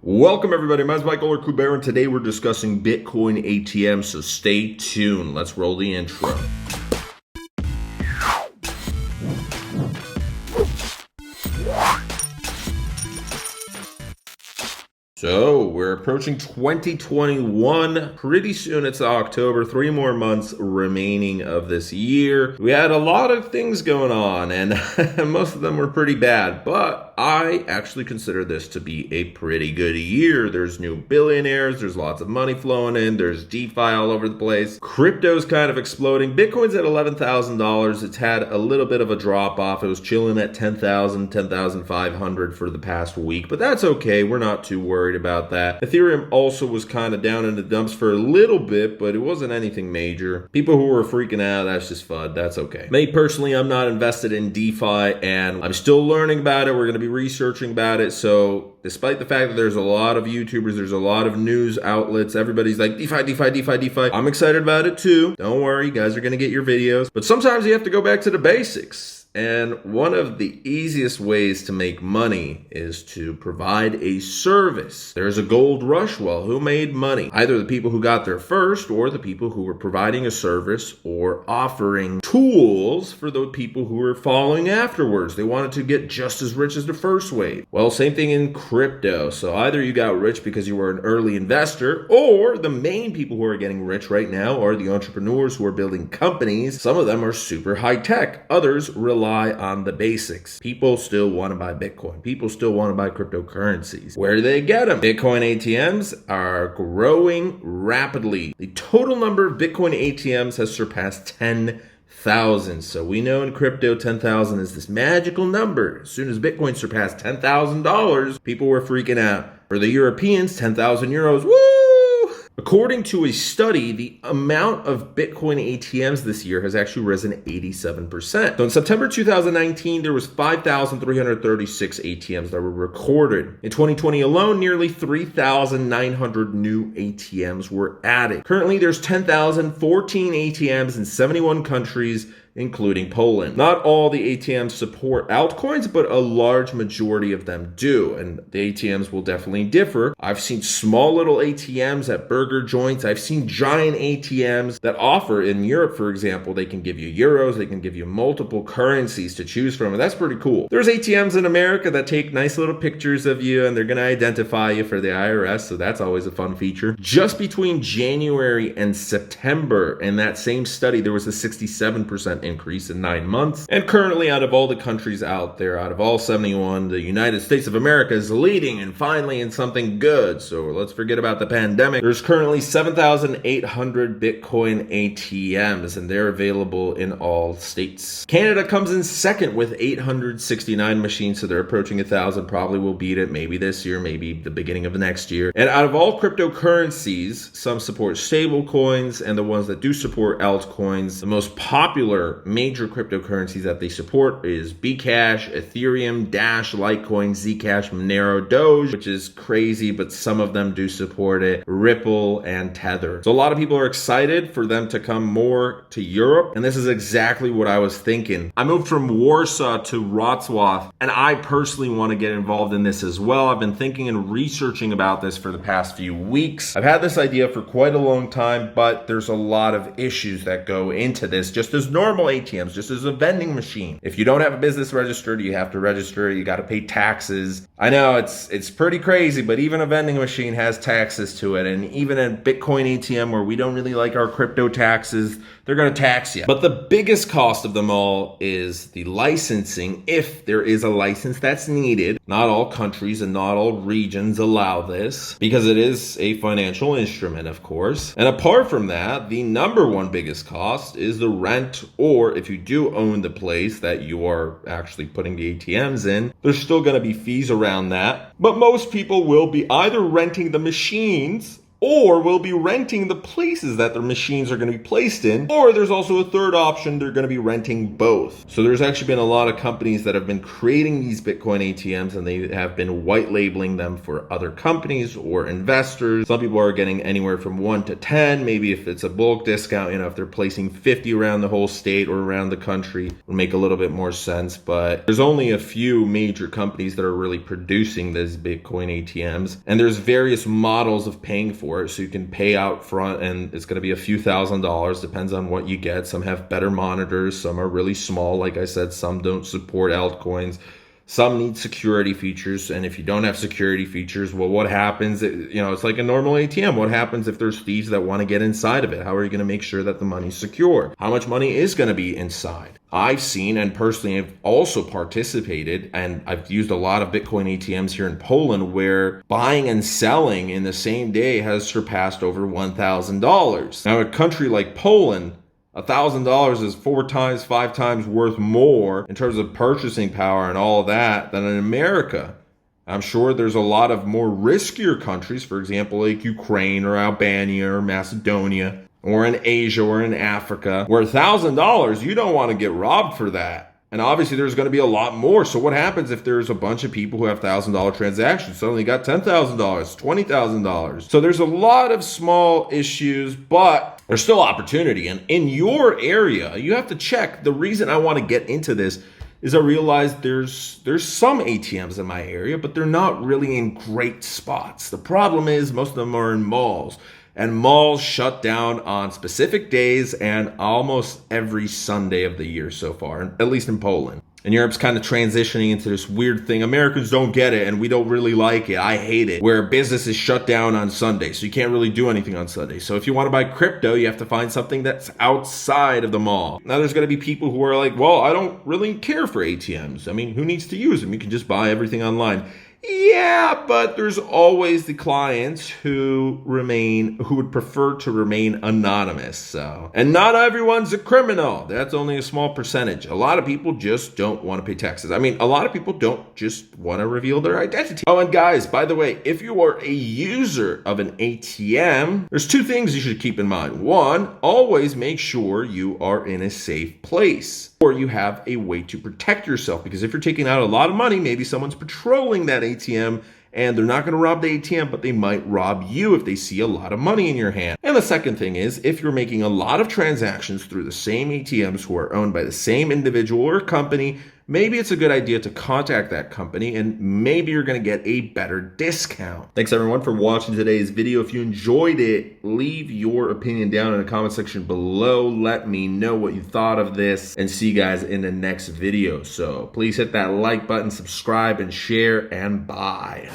Welcome everybody, my name is Michael Kuber, and today we're discussing Bitcoin ATMs, so stay tuned. Let's roll the intro. So we're approaching 2021. Pretty soon it's October, 3 more months remaining of this year. We had a lot of things going on and most of them were pretty bad, but I actually consider this to be a pretty good year. There's new billionaires, there's lots of money flowing in, there's DeFi all over the place. Crypto's kind of exploding. Bitcoin's at $11,000. It's had a little bit of a drop off. It was chilling at 10,000, 10,500 for the past week, but that's okay. We're not too worried about that. Ethereum also was kind of down in the dumps for a little bit, but it wasn't anything major. People who were freaking out, that's just FUD. That's okay. Me personally, I'm not invested in DeFi and I'm still learning about it. We're going to be researching about it. So despite the fact that there's a lot of YouTubers, there's a lot of news outlets, everybody's like DeFi, DeFi, DeFi, DeFi. I'm excited about it too. Don't worry, you guys are going to get your videos. But sometimes you have to go back to the basics. And one of the easiest ways to make money is to provide a service. There's a gold rush. Well, who made money? Either the people who got there first or the people who were providing a service or offering tools for the people who were following afterwards. They wanted to get just as rich as the first wave. Well, same thing in crypto. So either you got rich because you were an early investor, or the main people who are getting rich right now are the entrepreneurs who are building companies. Some of them are super high tech. Others rely on the basics. People still want to buy Bitcoin. People still want to buy cryptocurrencies. Where do they get them? Bitcoin ATMs are growing rapidly. The total number of Bitcoin ATMs has surpassed 10,000. So we know in crypto 10,000 is this magical number. As soon as Bitcoin surpassed $10,000, people were freaking out. For the Europeans, 10,000 euros, woo! According to a study, the amount of Bitcoin ATMs this year has actually risen 87%. So in September 2019, there was 5,336 ATMs that were recorded. In 2020 alone, nearly 3,900 new ATMs were added. Currently, there's 10,014 ATMs in 71 countries, including Poland. Not all the ATMs support altcoins, but a large majority of them do, and the ATMs will definitely differ. I've seen small little ATMs at burger joints. I've seen giant ATMs that offer, in Europe, for example, they can give you euros, they can give you multiple currencies to choose from, and that's pretty cool. There's ATMs in America that take nice little pictures of you, and they're gonna identify you for the IRS, so that's always a fun feature. Just between January and September, in that same study, there was a 67% increase in 9 months. And currently, out of all the countries out there, out of all 71, the United States of America is leading and finally in something good. So let's forget about the pandemic. There's currently 7,800 Bitcoin ATMs and they're available in all states. Canada comes in second with 869 machines, so they're approaching 1,000, probably will beat it maybe this year, maybe the beginning of next year. And out of all cryptocurrencies, some support stable coins, and the ones that do support altcoins, the most popular major cryptocurrencies that they support is Bcash, Ethereum, Dash, Litecoin, Zcash, Monero, Doge, which is crazy, but some of them do support it, Ripple, and Tether. So a lot of people are excited for them to come more to Europe, and this is exactly what I was thinking. I moved from Warsaw to Wrocław, and I personally want to get involved in this as well. I've been thinking and researching about this for the past few weeks. I've had this idea for quite a long time, but there's a lot of issues that go into this, just as normal ATMs, just as a vending machine. If you don't have a business registered, you have to register, you got to pay taxes. I know it's pretty crazy, but even a vending machine has taxes to it. And even a Bitcoin ATM where we don't really like our crypto taxes, they're going to tax you. But the biggest cost of them all is the licensing, if there is a license that's needed. Not all countries and not all regions allow this because it is a financial instrument, of course. And apart from that, the number one biggest cost is the rent, or if you do own the place that you are actually putting the ATMs in, there's still going to be fees around that. But most people will be either renting the machines or will be renting the places that their machines are going to be placed in, or there's also a third option, they're going to be renting both. So there's actually been a lot of companies that have been creating these Bitcoin ATMs, and they have been white labeling them for other companies or investors. Some people are getting anywhere from 1 to 10, maybe if it's a bulk discount, if they're placing 50 around the whole state or around the country, it would make a little bit more sense. But there's only a few major companies that are really producing these Bitcoin ATMs, and there's various models of paying for it. So you can pay out front, and it's going to be a few $1,000s, depends on what you get. Some have better monitors, some are really small. Like I said, some don't support altcoins. Some need security features, and if you don't have security features, well, what happens? It's like a normal ATM. What happens if there's thieves that want to get inside of it? How are you going to make sure that the money's secure? How much money is going to be inside? I've seen, and personally I've also participated, and I've used a lot of Bitcoin ATMs here in Poland where buying and selling in the same day has surpassed over $1,000. Now, a country like Poland, $1,000 is 4 times, 5 times worth more in terms of purchasing power and all of that than in America. I'm sure there's a lot of more riskier countries, for example, like Ukraine or Albania or Macedonia, or in Asia or in Africa, where $1,000, you don't want to get robbed for that. And obviously there's going to be a lot more. So what happens if there's a bunch of people who have $1,000 transactions? Suddenly got $10,000, $20,000. So there's a lot of small issues, but there's still opportunity. And in your area, you have to check. The reason I want to get into this is I realize there's some ATMs in my area, but they're not really in great spots. The problem is most of them are in malls. And malls shut down on specific days and almost every Sunday of the year so far, at least in Poland. And Europe's kind of transitioning into this weird thing. Americans don't get it, and we don't really like it. I hate it, where business is shut down on Sunday, so you can't really do anything on Sunday. So if you want to buy crypto, you have to find something that's outside of the mall. Now, there's going to be people who are like, well, I don't really care for ATMs. I mean, who needs to use them? You can just buy everything online. Yeah, but there's always the clients who would prefer to remain anonymous. So, and not everyone's a criminal. That's only a small percentage. A lot of people just don't want to pay taxes. I mean, a lot of people don't just want to reveal their identity. Oh, and guys, by the way, if you are a user of an ATM, there's 2 things you should keep in mind. 1, always make sure you are in a safe place, or you have a way to protect yourself, because if you're taking out a lot of money, maybe someone's patrolling that ATM, and they're not going to rob the ATM, but they might rob you if they see a lot of money in your hand. And the second thing is, if you're making a lot of transactions through the same ATMs who are owned by the same individual or company, maybe it's a good idea to contact that company, and maybe you're going to get a better discount. Thanks everyone for watching today's video. If you enjoyed it, leave your opinion down in the comment section below. Let me know what you thought of this, and see you guys in the next video. So please hit that like button, subscribe, and share, and bye.